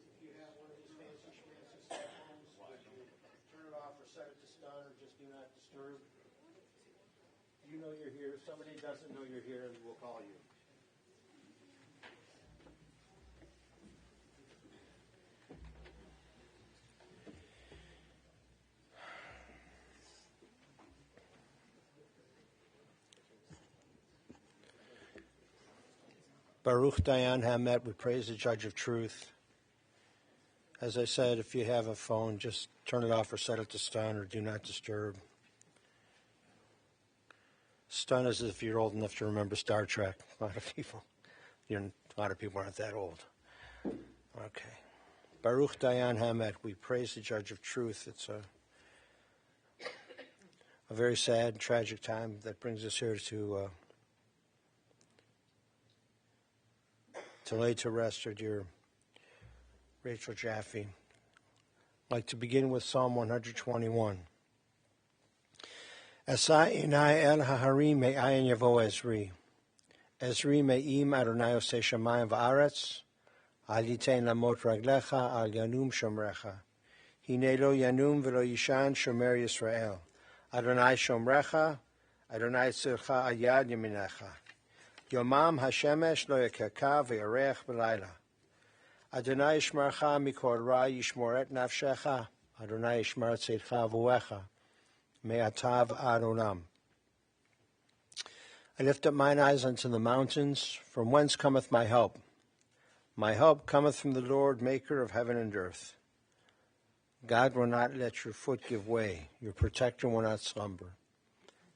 If you have one of these fancy schmancy cell phones, would you turn it off or set it to stun or just do not disturb? You know you're here. If somebody doesn't know you're here, we'll call you. Baruch Dayan Hamet, we praise the Judge of Truth. As I said, if you have a phone, just turn it off or set it to stun or do not disturb. Stun is if you're old enough to remember Star Trek. A lot of people aren't that old. Okay. Baruch Dayan Hamet, we praise the Judge of Truth. It's a very sad, tragic time that brings us here to lay to rest our dear Rachel Jaffe. I'd like to begin with Psalm 121. Asai inai el haharim me'ayin yavo Ezri. Ezri me'im Adonai oseh shamayim va'aretz. Al yitein lamot raglecha al yanum shomrecha. Hine lo yanum velo yishan shomer Yisrael. Adonai shomrecha, Adonai tzilcha al yad yaminecha. Yomam hashemesh lo yakeka ve'arech b'layla. Adonai yishmarcha mikol ra yishmor et nafshecha. Adonai yishmar tzedcha v'uecha. Me'atav ad olam. I lift up mine eyes unto the mountains, from whence cometh my help. My help cometh from the Lord, maker of heaven and earth. God will not let your foot give way. Your protector will not slumber.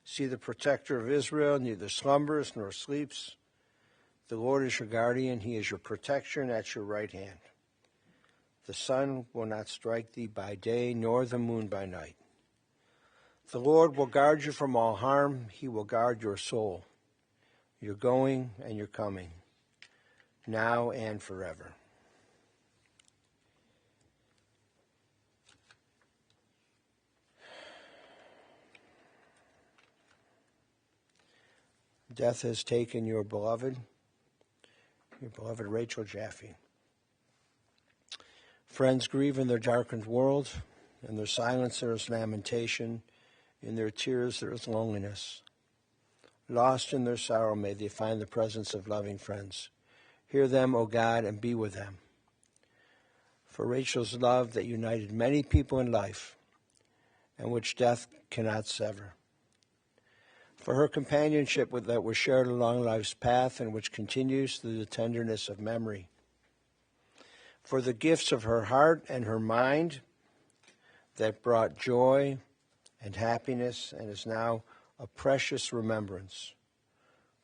See, the protector of Israel neither slumbers nor sleeps. The Lord is your guardian. He is your protection at your right hand. The sun will not strike thee by day, nor the moon by night. The Lord will guard you from all harm. He will guard your soul, your going and your coming, now and forever. Death has taken your beloved Rachel Jaffe. Friends grieve in their darkened world. In their silence there is lamentation. In their tears there is loneliness. Lost in their sorrow, may they find the presence of loving friends. Hear them, O God, and be with them. For Rachel's love that united many people in life, and which death cannot sever. For her companionship that was shared along life's path, and which continues through the tenderness of memory. For the gifts of her heart and her mind that brought joy and happiness, and is now a precious remembrance.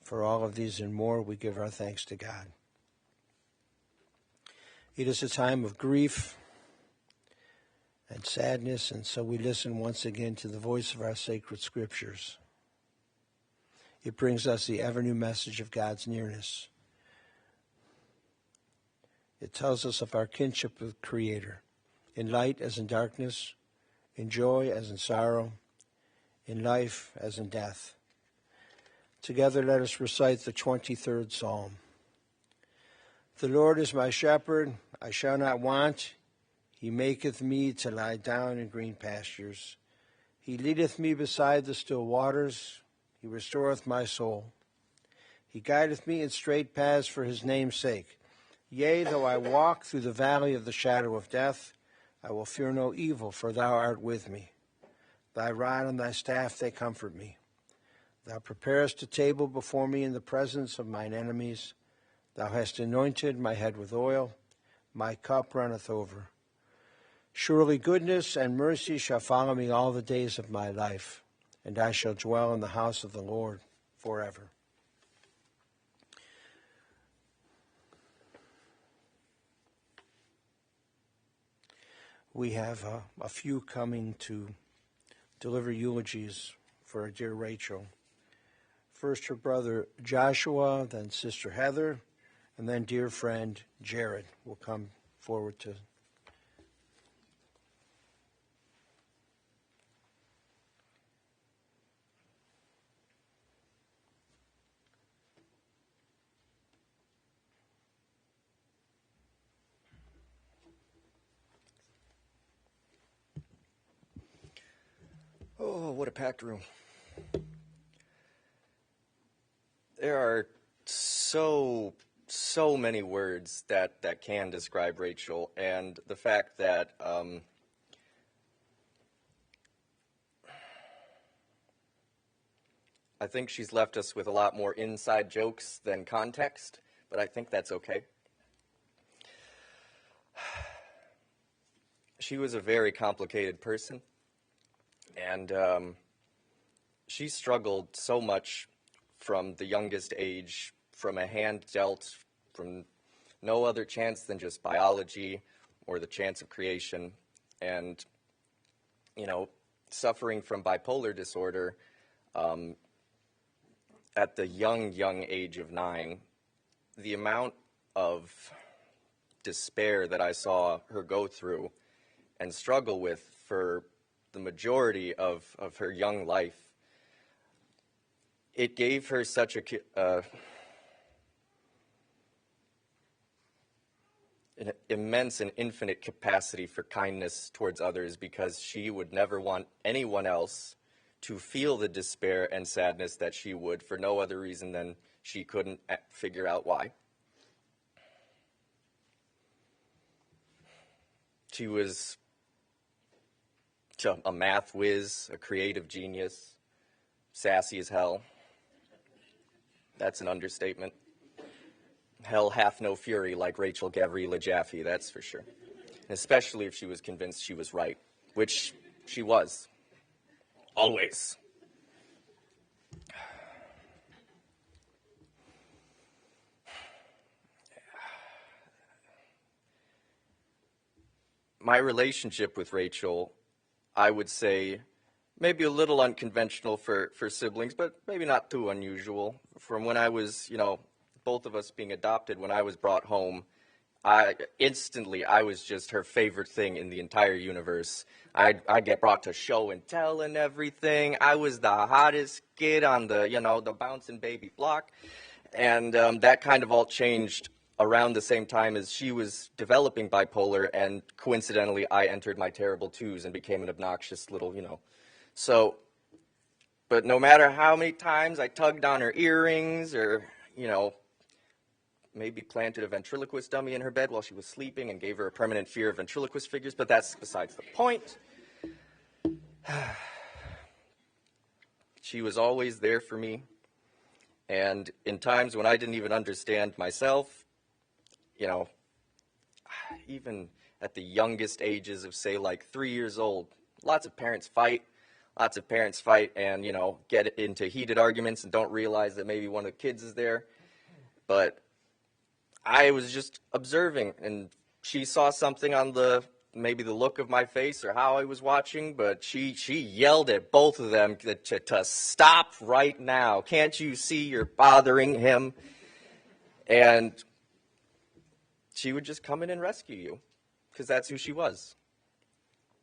For all of these and more, we give our thanks to God. It is a time of grief and sadness, and so we listen once again to the voice of our sacred scriptures. It brings us the ever-new message of God's nearness. It tells us of our kinship with the Creator, in light as in darkness, in joy as in sorrow, in life as in death. Together let us recite the 23rd Psalm. The Lord is my shepherd, I shall not want. He maketh me to lie down in green pastures. He leadeth me beside the still waters. He restoreth my soul. He guideth me in straight paths for his name's sake. Yea, though I walk through the valley of the shadow of death, I will fear no evil, for thou art with me. Thy rod and thy staff, they comfort me. Thou preparest a table before me in the presence of mine enemies. Thou hast anointed my head with oil. My cup runneth over. Surely goodness and mercy shall follow me all the days of my life, and I shall dwell in the house of the Lord forever. We have a few coming to deliver eulogies for our dear Rachel. First her brother Joshua, then sister Heather, and then dear friend Jared will come forward to. Oh, what a packed room. There are so many words that can describe Rachel, and the fact that I think she's left us with a lot more inside jokes than context, but I think that's okay. She was a very complicated person, and she struggled so much from the youngest age, from a hand dealt, from no other chance than just biology or the chance of creation, and, suffering from bipolar disorder at the young age of 9, the amount of despair that I saw her go through and struggle with for the majority of her young life, it gave her such an immense and infinite capacity for kindness towards others, because she would never want anyone else to feel the despair and sadness that she would, for no other reason than she couldn't figure out why. She was a math whiz, a creative genius, sassy as hell. That's an understatement. Hell hath no fury like Rachel Gavrila Jaffe, that's for sure. And especially if she was convinced she was right, which she was. Always. My relationship with Rachel, I would say, maybe a little unconventional for siblings, but maybe not too unusual. From when I was, both of us being adopted, when I was brought home, I was just her favorite thing in the entire universe. I'd get brought to show and tell and everything. I was the hottest kid on the bouncing baby block. And that kind of all changed around the same time as she was developing bipolar, and coincidentally, I entered my terrible twos and became an obnoxious little, So, but no matter how many times I tugged on her earrings or, maybe planted a ventriloquist dummy in her bed while she was sleeping and gave her a permanent fear of ventriloquist figures, but that's besides the point. She was always there for me, and in times when I didn't even understand myself, even at the youngest ages of, say, like 3 years old, lots of parents fight and, get into heated arguments and don't realize that maybe one of the kids is there, but I was just observing, and she saw something on maybe the look of my face or how I was watching, but she yelled at both of them to stop right now. Can't you see you're bothering him? And she would just come in and rescue you, because that's who she was.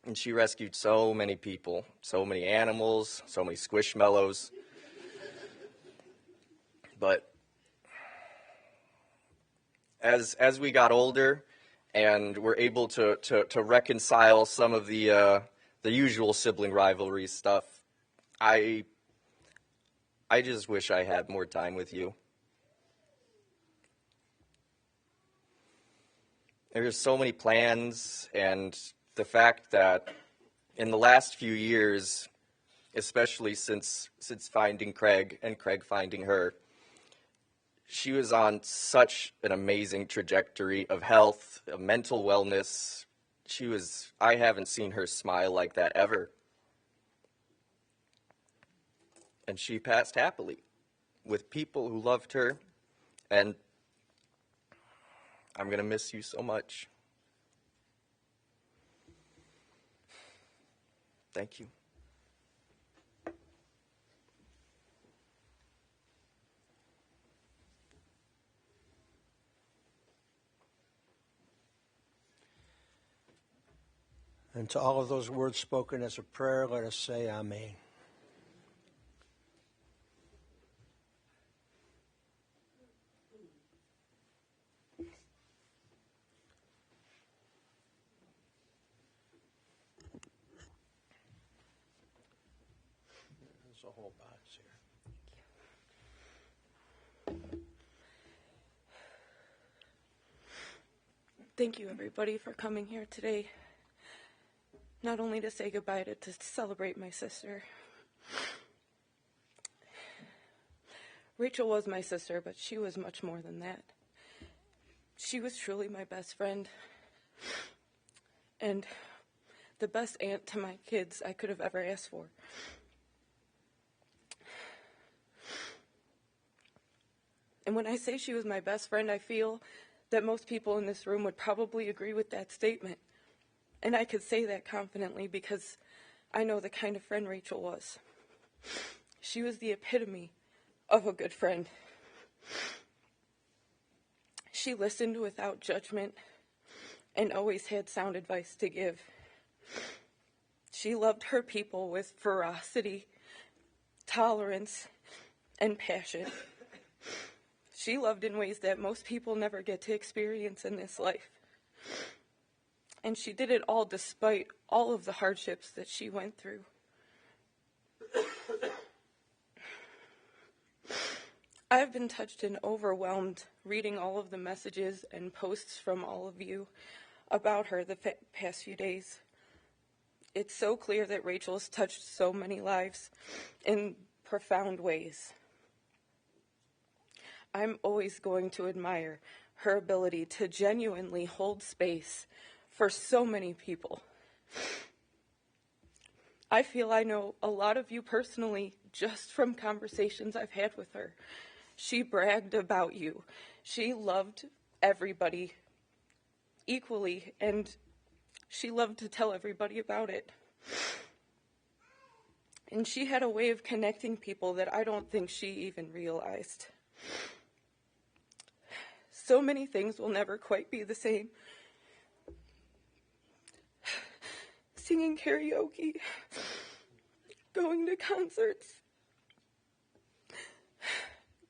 And she rescued so many people, so many animals, so many squishmallows. But as we got older and were able to reconcile some of the usual sibling rivalry stuff, I just wish I had more time with you. There's so many plans, and the fact that in the last few years, especially since finding Craig and Craig finding her, she was on such an amazing trajectory of health, of mental wellness. I haven't seen her smile like that ever. And she passed happily with people who loved her, and I'm going to miss you so much. Thank you. And to all of those words spoken as a prayer, let us say Amen. a whole box here. Thank you, everybody, for coming here today. Not only to say goodbye, to celebrate my sister. Rachel was my sister, but she was much more than that. She was truly my best friend and the best aunt to my kids I could have ever asked for. And when I say she was my best friend, I feel that most people in this room would probably agree with that statement. And I could say that confidently because I know the kind of friend Rachel was. She was the epitome of a good friend. She listened without judgment and always had sound advice to give. She loved her people with ferocity, tolerance, and passion. She loved in ways that most people never get to experience in this life. And she did it all despite all of the hardships that she went through. I've been touched and overwhelmed reading all of the messages and posts from all of you about her the past few days. It's so clear that Rachel has touched so many lives in profound ways. I'm always going to admire her ability to genuinely hold space for so many people. I feel I know a lot of you personally just from conversations I've had with her. She bragged about you. She loved everybody equally, and she loved to tell everybody about it. And she had a way of connecting people that I don't think she even realized. So many things will never quite be the same. Singing karaoke, going to concerts,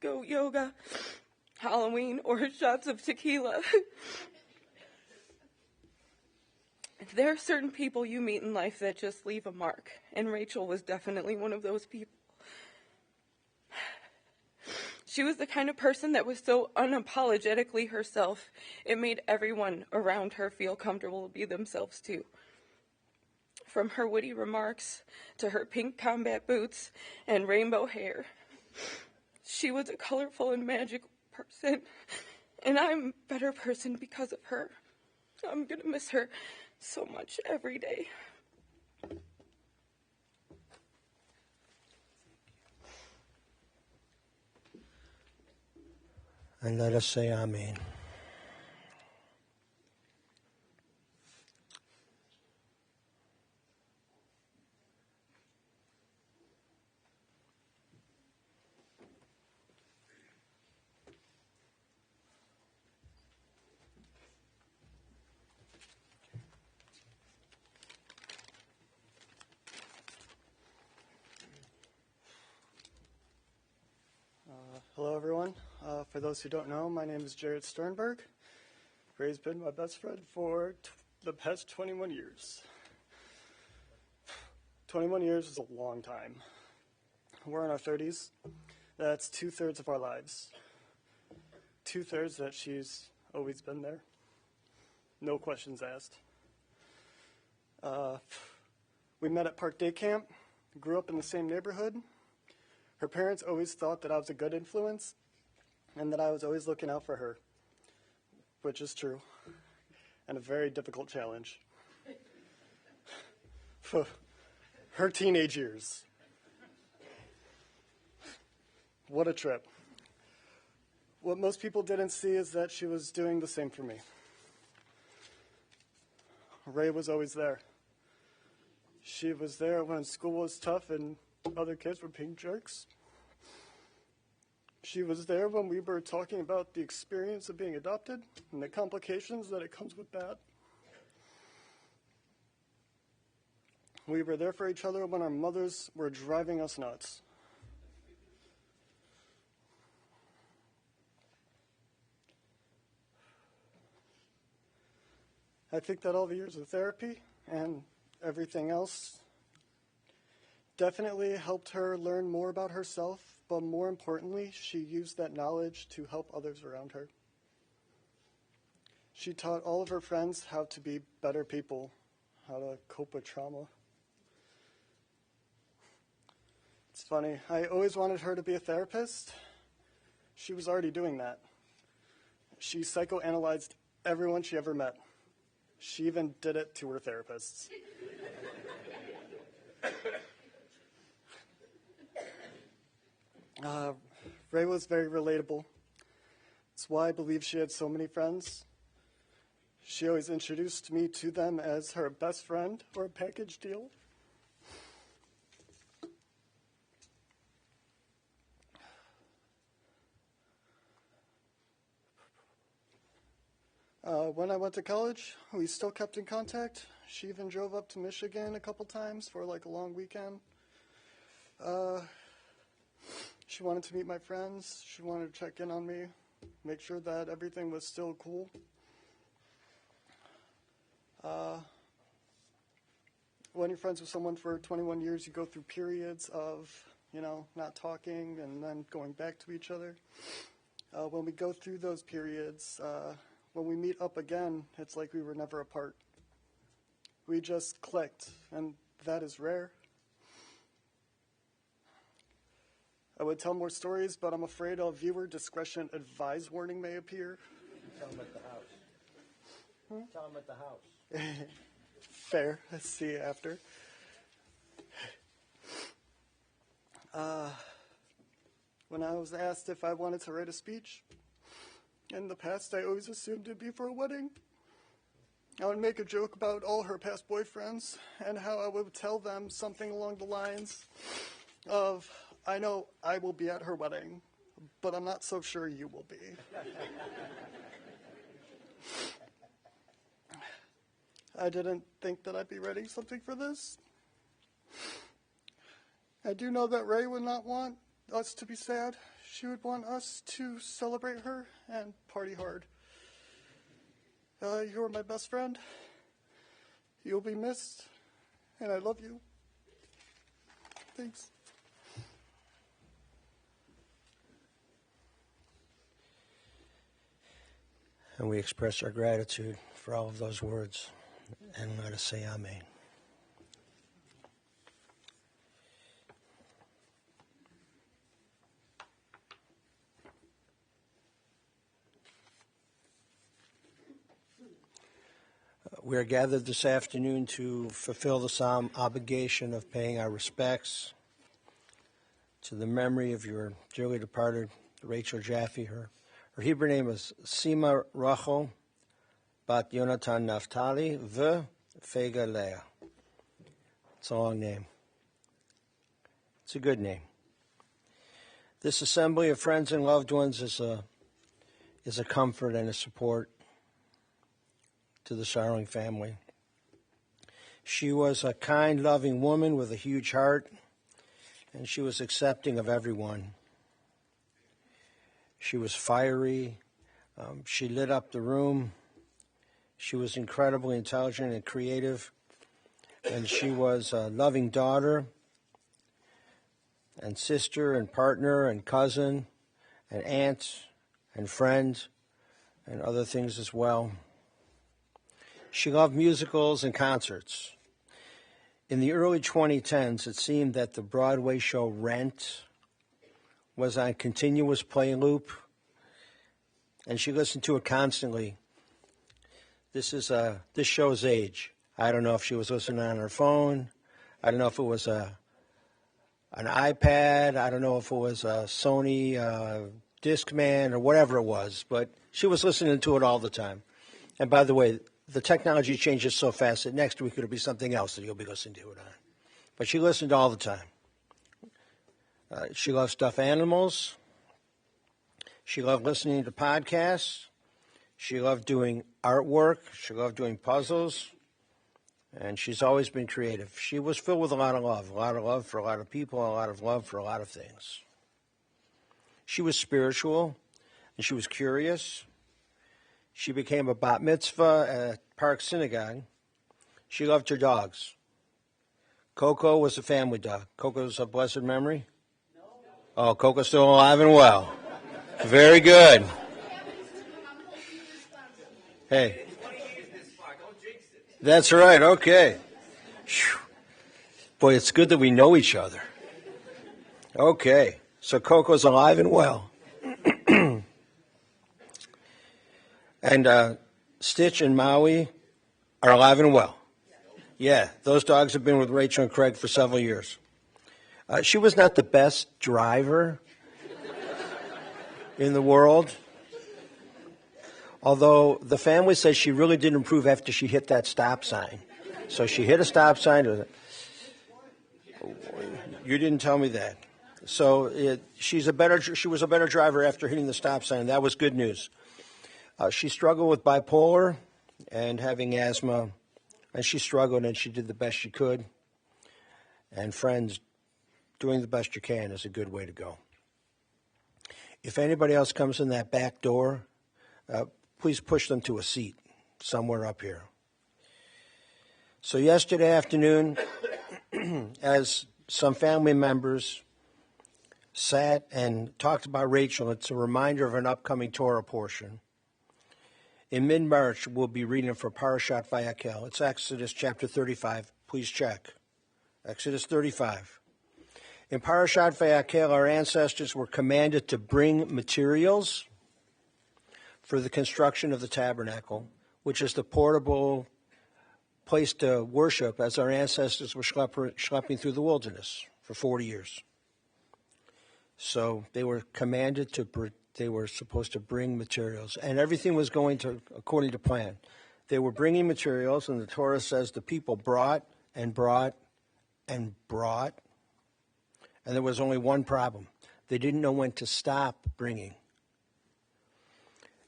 go yoga, Halloween, or shots of tequila. There are certain people you meet in life that just leave a mark, and Rachel was definitely one of those people. She was the kind of person that was so unapologetically herself, it made everyone around her feel comfortable to be themselves too. From her witty remarks to her pink combat boots and rainbow hair, she was a colorful and magical person, and I'm a better person because of her. I'm going to miss her so much every day. And let us say amen. Hello, everyone. For those who don't know, my name is Jared Sternberg. Ray's been my best friend for the past 21 years. 21 years is a long time. We're in our 30s. That's 2/3 of our lives. 2/3 that she's always been there. No questions asked. We met at Park Day Camp, grew up in the same neighborhood. Her parents always thought that I was a good influence and that I was always looking out for her, which is true, and a very difficult challenge. Her teenage years. What a trip. What most people didn't see is that she was doing the same for me. Ray was always there. She was there when school was tough and other kids were being jerks. She was there when we were talking about the experience of being adopted and the complications that it comes with that. We were there for each other when our mothers were driving us nuts. I think that all the years of therapy and everything else definitely helped her learn more about herself, but more importantly, she used that knowledge to help others around her. She taught all of her friends how to be better people, how to cope with trauma. It's funny, I always wanted her to be a therapist. She was already doing that. She psychoanalyzed everyone she ever met. She even did it to her therapists. Ray was very relatable. That's why I believe she had so many friends. She always introduced me to them as her best friend or a package deal. When I went to college, we still kept in contact. She even drove up to Michigan a couple times for like a long weekend. She wanted to meet my friends. She wanted to check in on me, make sure that everything was still cool. When you're friends with someone for 21 years, you go through periods of, not talking and then going back to each other. When we go through those periods, when we meet up again, it's like we were never apart. We just clicked, and that is rare. I would tell more stories, but I'm afraid a viewer discretion advised warning may appear. Tell them at the house. Tell them at the house. Fair. I'll see you after. When I was asked if I wanted to write a speech, in the past I always assumed it'd be for a wedding. I would make a joke about all her past boyfriends and how I would tell them something along the lines of, I know I will be at her wedding, but I'm not so sure you will be. I didn't think that I'd be writing something for this. I do know that Ray would not want us to be sad. She would want us to celebrate her and party hard. You're my best friend. You'll be missed, and I love you. Thanks. And we express our gratitude for all of those words, and let us say Amen. We are gathered this afternoon to fulfill the solemn obligation of paying our respects to the memory of your dearly departed Rachel Jaffe. Her Hebrew name is Sima Rachel Bat Yonatan Naftali Fega Leah. It's a long name. It's a good name. This assembly of friends and loved ones is a comfort and a support to the sorrowing family. She was a kind, loving woman with a huge heart, and she was accepting of everyone. She was fiery. She lit up the room. She was incredibly intelligent and creative, and she was a loving daughter and sister and partner and cousin and aunt and friend and other things as well. She loved musicals and concerts. In the early 2010s, it seemed that the Broadway show Rent was on continuous play loop, and she listened to it constantly. This show's age. I don't know if she was listening on her phone. I don't know if it was an iPad. I don't know if it was a Sony Discman or whatever it was, but she was listening to it all the time. And by the way, the technology changes so fast that next week it'll be something else that you'll be listening to it on. But she listened all the time. She loved stuffed animals. She loved listening to podcasts. She loved doing artwork. She loved doing puzzles. And she's always been creative. She was filled with a lot of love for a lot of people, a lot of love for a lot of things. She was spiritual, and she was curious. She became a bat mitzvah at Park Synagogue. She loved her dogs. Coco was a family dog. Coco's a blessed memory? No. Oh, Coco's still alive and well. Very good. Hey. That's right, okay. Whew. Boy, it's good that we know each other. Okay, so Coco's alive and well. And Stitch and Maui are alive and well. Yeah, those dogs have been with Rachel and Craig for several years. She was not the best driver in the world, although the family says she really did improve after she hit that stop sign. So she hit a stop sign. You didn't tell me that. So she was a better driver after hitting the stop sign. That was good news. She struggled with bipolar and having asthma, and she struggled and she did the best she could. And friends, doing the best you can is a good way to go. If anybody else comes in that back door, please push them to a seat somewhere up here. So yesterday afternoon, as some family members sat and talked about Rachel, it's a reminder of an upcoming Torah portion. In mid-March, we'll be reading for Parashat Vayakhel. It's Exodus chapter 35. Please check. Exodus 35. In Parashat Vayakhel, our ancestors were commanded to bring materials for the construction of the tabernacle, which is the portable place to worship as our ancestors were schlepping through the wilderness for 40 years. So they were commanded they were supposed to bring materials, and everything was going according to plan. They were bringing materials, and the Torah says the people brought and brought and brought, and there was only one problem. They didn't know when to stop bringing.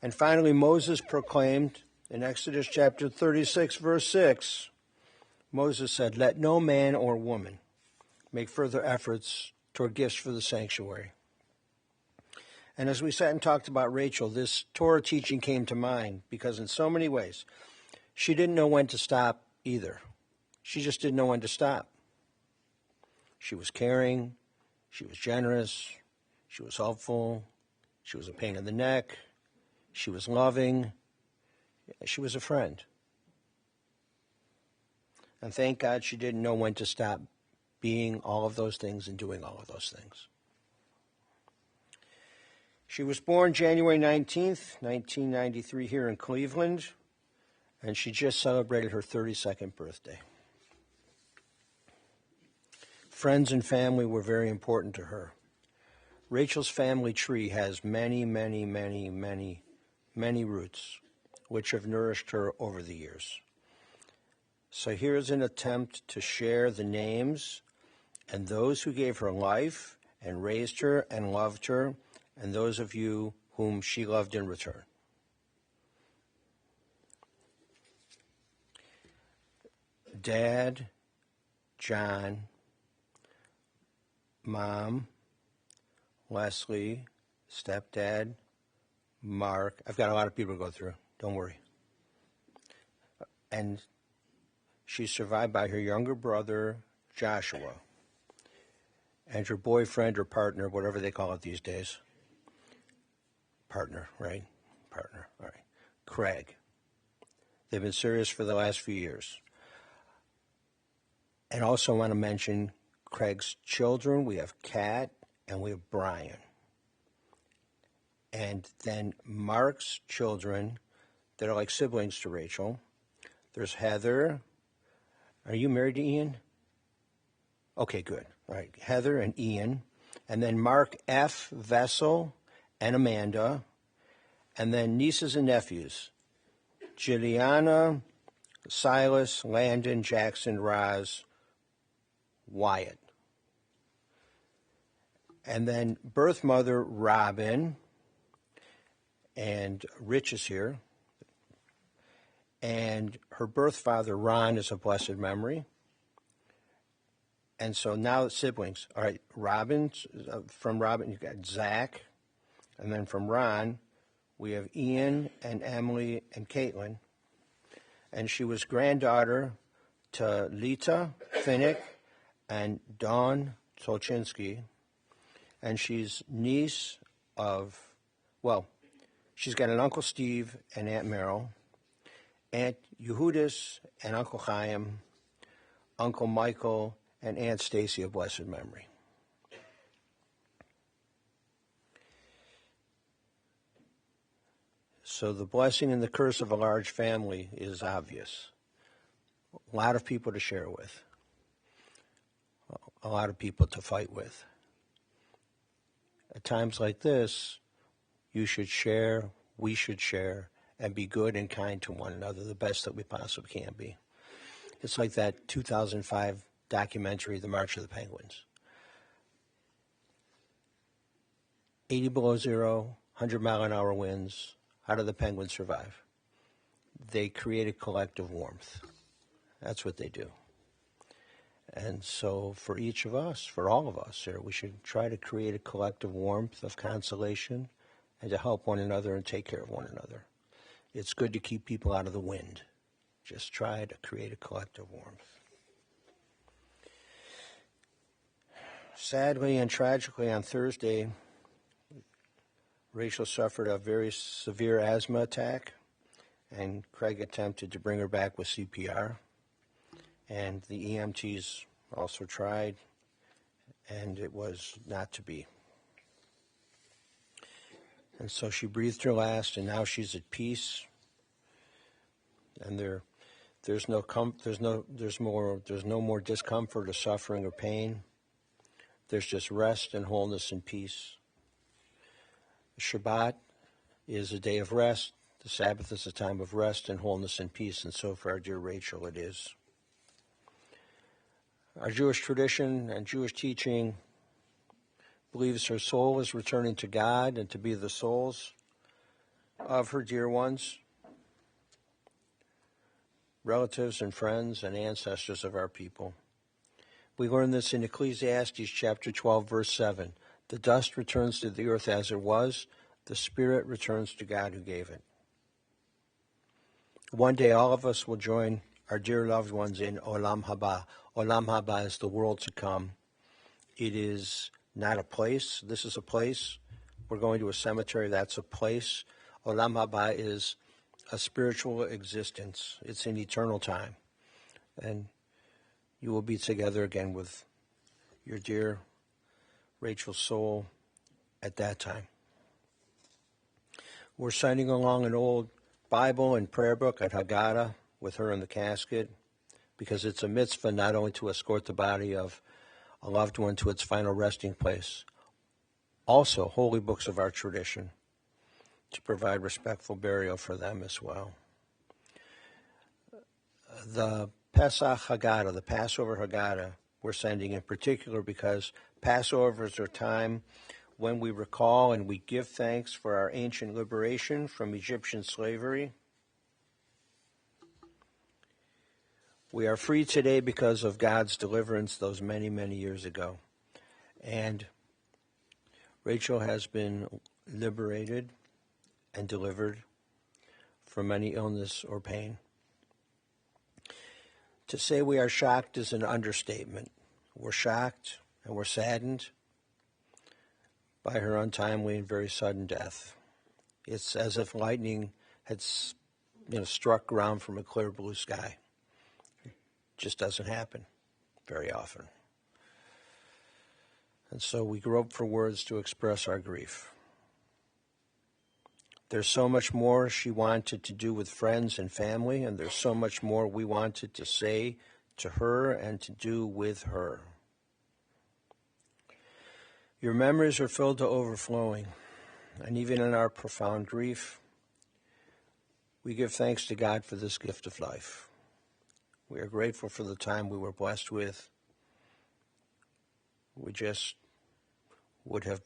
And finally, Moses proclaimed in Exodus chapter 36, verse 6, Moses said, "Let no man or woman make further efforts toward gifts for the sanctuary." And as we sat and talked about Rachel, this Torah teaching came to mind because in so many ways, she didn't know when to stop either. She just didn't know when to stop. She was caring, she was generous, she was helpful, she was a pain in the neck, she was loving, she was a friend. And thank God she didn't know when to stop being all of those things and doing all of those things. She was born January 19th, 1993 here in Cleveland, and she just celebrated her 32nd birthday. Friends and family were very important to her. Rachel's family tree has many, many, many, many, many roots, which have nourished her over the years. So here's an attempt to share the names and those who gave her life and raised her and loved her, and those of you whom she loved in return. Dad, John, Mom, Leslie, Stepdad, Mark. I've got a lot of people to go through. Don't worry. And she's survived by her younger brother, Joshua, and her boyfriend or partner, whatever they call it these days. Partner, right? Partner, all right. Craig. They've been serious for the last few years. And also want to mention Craig's children. We have Kat and we have Brian. And then Mark's children that are like siblings to Rachel. There's Heather. Are you married to Ian? Okay, good. All right, Heather and Ian. And then Mark F. Vessel and Amanda, and then nieces and nephews, Juliana, Silas, Landon, Jackson, Roz, Wyatt. And then birth mother, Robin, and Rich is here. And her birth father, Ron, is a blessed memory. And so now siblings. All right, Robin, from Robin, you've got Zach. And then from Ron, we have Ian and Emily and Caitlin. And she was granddaughter to Lita Finnick and Dawn Tolchinsky, and she's niece of, well, she's got an Uncle Steve and Aunt Merrill, Aunt Yehudis and Uncle Chaim, Uncle Michael, and Aunt Stacy of blessed memory. So the blessing and the curse of a large family is obvious. A lot of people to share with. A lot of people to fight with. At times like this, you should share, we should share, and be good and kind to one another, the best that we possibly can be. It's like that 2005 documentary, The March of the Penguins. 80 below zero, 100-mile-an-hour winds. How do the penguins survive? They create a collective warmth. That's what they do. And so for each of us, for all of us here, we should try to create a collective warmth of consolation and to help one another and take care of one another. It's good to keep people out of the wind. Just try to create a collective warmth. Sadly and tragically, on Thursday, Rachel suffered a very severe asthma attack, and Craig attempted to bring her back with CPR. And the EMTs also tried, and it was not to be. And so she breathed her last, and now she's at peace. And there's no more discomfort or suffering or pain. There's just rest and wholeness and peace. Shabbat is a day of rest. The Sabbath is a time of rest and wholeness and peace, and so for our dear Rachel it is. Our Jewish tradition and Jewish teaching believes her soul is returning to God and to be the souls of her dear ones, relatives and friends and ancestors of our people. We learn this in Ecclesiastes chapter 12, verse 7. The dust returns to the earth as it was. The spirit returns to God who gave it. One day all of us will join our dear loved ones in Olam Haba. Olam Haba is the world to come. It is not a place. This is a place. We're going to a cemetery. That's a place. Olam Haba is a spiritual existence. It's an eternal time. And you will be together again with your dear Rachel's soul at that time. We're signing along an old Bible and prayer book at Haggadah with her in the casket because it's a mitzvah not only to escort the body of a loved one to its final resting place, also holy books of our tradition to provide respectful burial for them as well. The Pesach Haggadah, the Passover Haggadah, we're sending in particular because Passover is our time when we recall and we give thanks for our ancient liberation from Egyptian slavery. We are free today because of God's deliverance those many, many years ago. And Rachel has been liberated and delivered from any illness or pain. To say we are shocked is an understatement. We're shocked and we're saddened by her untimely and very sudden death. It's as if lightning had struck ground from a clear blue sky. It just doesn't happen very often. And so we grope for words to express our grief. There's so much more she wanted to do with friends and family, and there's so much more we wanted to say to her and to do with her. Your memories are filled to overflowing, and even in our profound grief, we give thanks to God for this gift of life. We are grateful for the time we were blessed with. We just would have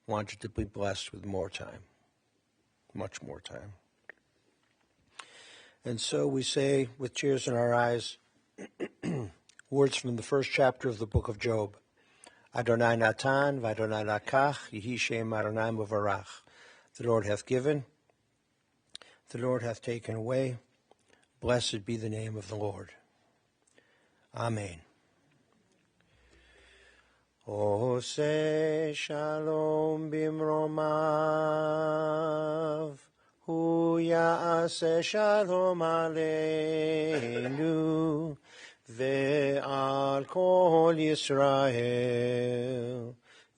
wanted to be blessed with more time, much more time. And so we say, with tears in our eyes, words from the first chapter of the book of Job. Adonai Natan, v'Adonai Lakach, Yehi Shem Adonai Muvarach. The Lord hath given, the Lord hath taken away. Blessed be the name of the Lord. Amen. Ose shalom bimromav, hu ya'aseh shalom aleinu, ve'al kol Yisrael,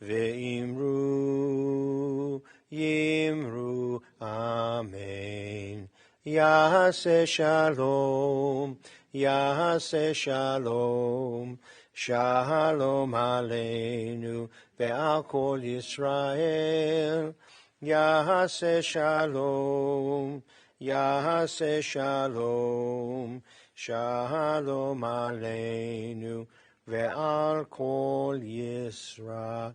ve'imru, yimru, amen. Ya'aseh shalom, Ya'aseh shalom, Shalom aleinu ve'al kol Yisrael. Ya'aseh shalom, Ya'aseh shalom, Shalom aleinu ve'al kol Yisrael.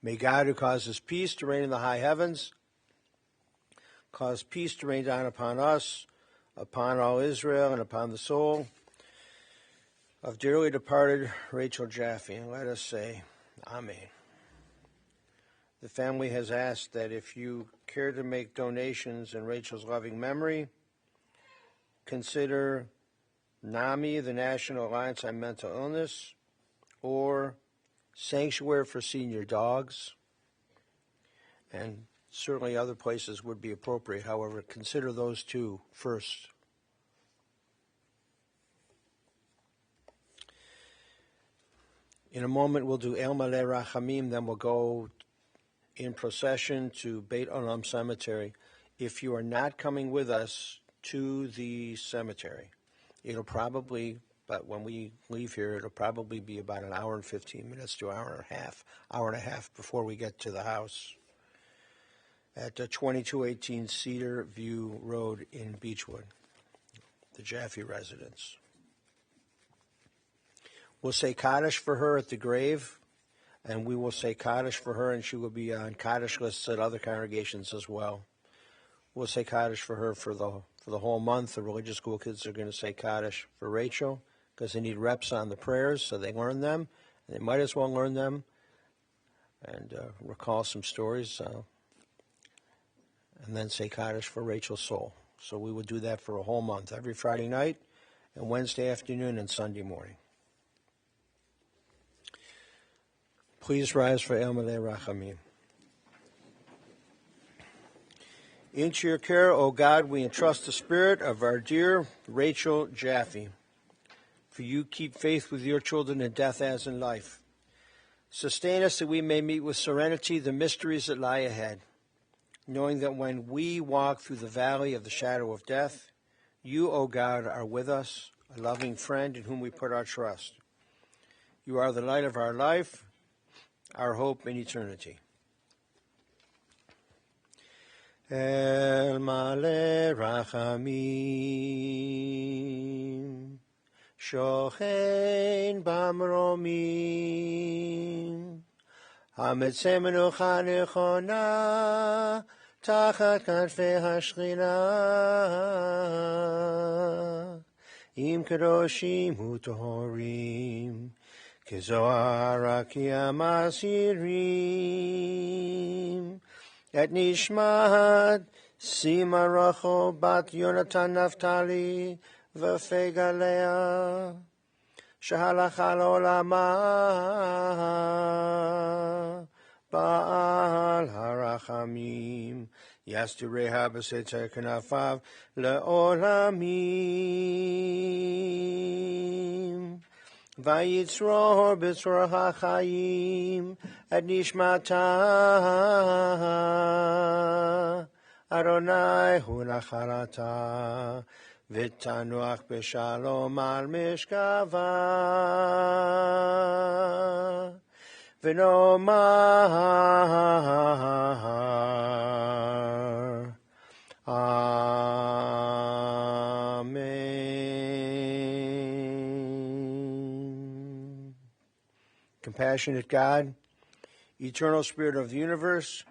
May God, who causes peace to reign in the high heavens, cause peace to rain down upon us, upon all Israel, and upon the soul of dearly departed Rachel Jaffe. And let us say, Amen. The family has asked that if you care to make donations in Rachel's loving memory, consider NAMI, the National Alliance on Mental Illness, or Sanctuary for Senior Dogs, and certainly other places would be appropriate. However, consider those two first. In a moment, we'll do El Maleh Rachamim, then we'll go in procession to Beit Olam Cemetery. If you are not coming with us to the cemetery, it'll probably, but when we leave here, it'll probably be about an hour and 15 minutes to an hour and a half before we get to the house at 2218 Cedar View Road in Beechwood, the Jaffe residence. We'll say Kaddish for her at the grave, and we will say Kaddish for her, and she will be on Kaddish lists at other congregations as well. We'll say Kaddish for her for the whole month. The religious school kids are going to say Kaddish for Rachel because they need reps on the prayers, so they learn them. And they might as well learn them and recall some stories, and then say Kaddish for Rachel's soul. So we will do that for a whole month, every Friday night and Wednesday afternoon and Sunday morning. Please rise for El Maleh Rachamim. Into your care, O God, we entrust the spirit of our dear Rachel Jaffe. For you keep faith with your children in death as in life. Sustain us that we may meet with serenity the mysteries that lie ahead, knowing that when we walk through the valley of the shadow of death, you, O God, are with us, a loving friend in whom we put our trust. You are the light of our life, our hope in eternity. El Maleh Rachamim, Shochein Bamromim, Hametzeh Menucha Nechona, Tachat Kanfei HaShechina, Im Kedoshim U'Tohorim, Kezohar HaKiyam Asirim, Et Nishmat Sima Rachel Bat Yonatan Naftali V'Fega Leah Shehalach al Olama Ba'al Harachamim Yastireha B'Seter Kanafav Le'olamim Vayitzroh b'tzorah ha'chayim et nishmata Adonai hu nachalata v'tanuach b'shalom al mishkava v'nomar Compassionate God, eternal Spirit of the universe,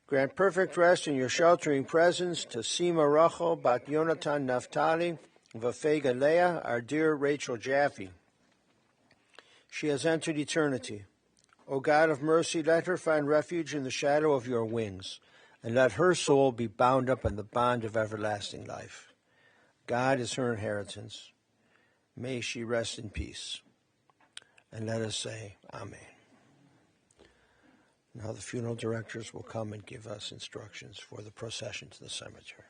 grant perfect rest in your sheltering presence to Sima Rachel Bat Yonatan Naftali V'Fega Leah, our dear Rachel Jaffe. She has entered eternity. O God of mercy, let her find refuge in the shadow of your wings, and let her soul be bound up in the bond of everlasting life. God is her inheritance. May she rest in peace. And let us say, Amen. Now the funeral directors will come and give us instructions for the procession to the cemetery.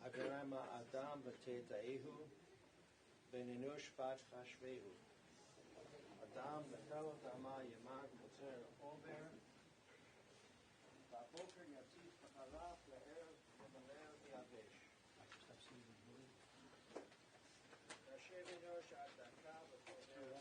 Agarama Adam Bateta Ehu, Beninush Bat Hashvehu. Adam Batel Dama Yamak Poter Ober, Baboker Yatif Pakalaf Leher, Leher Yavesh. Rashevinosh Adaka Bater.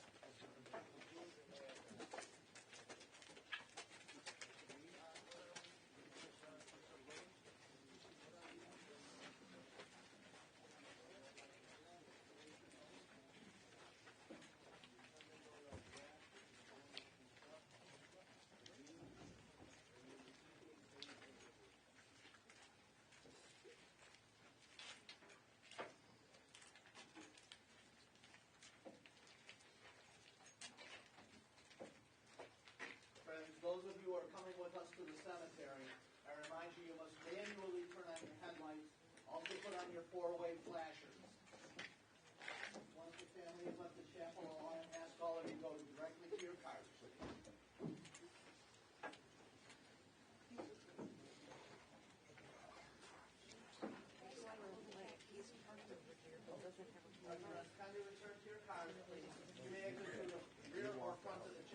Those of you who are coming with us to the cemetery, I remind you, you must manually turn on your headlights. Also put on your four-way flashers. Once the family has left the chapel, I'll ask all of you to go directly to your cars, please. Kindly return to your cars, please. You may exit through the rear or front of the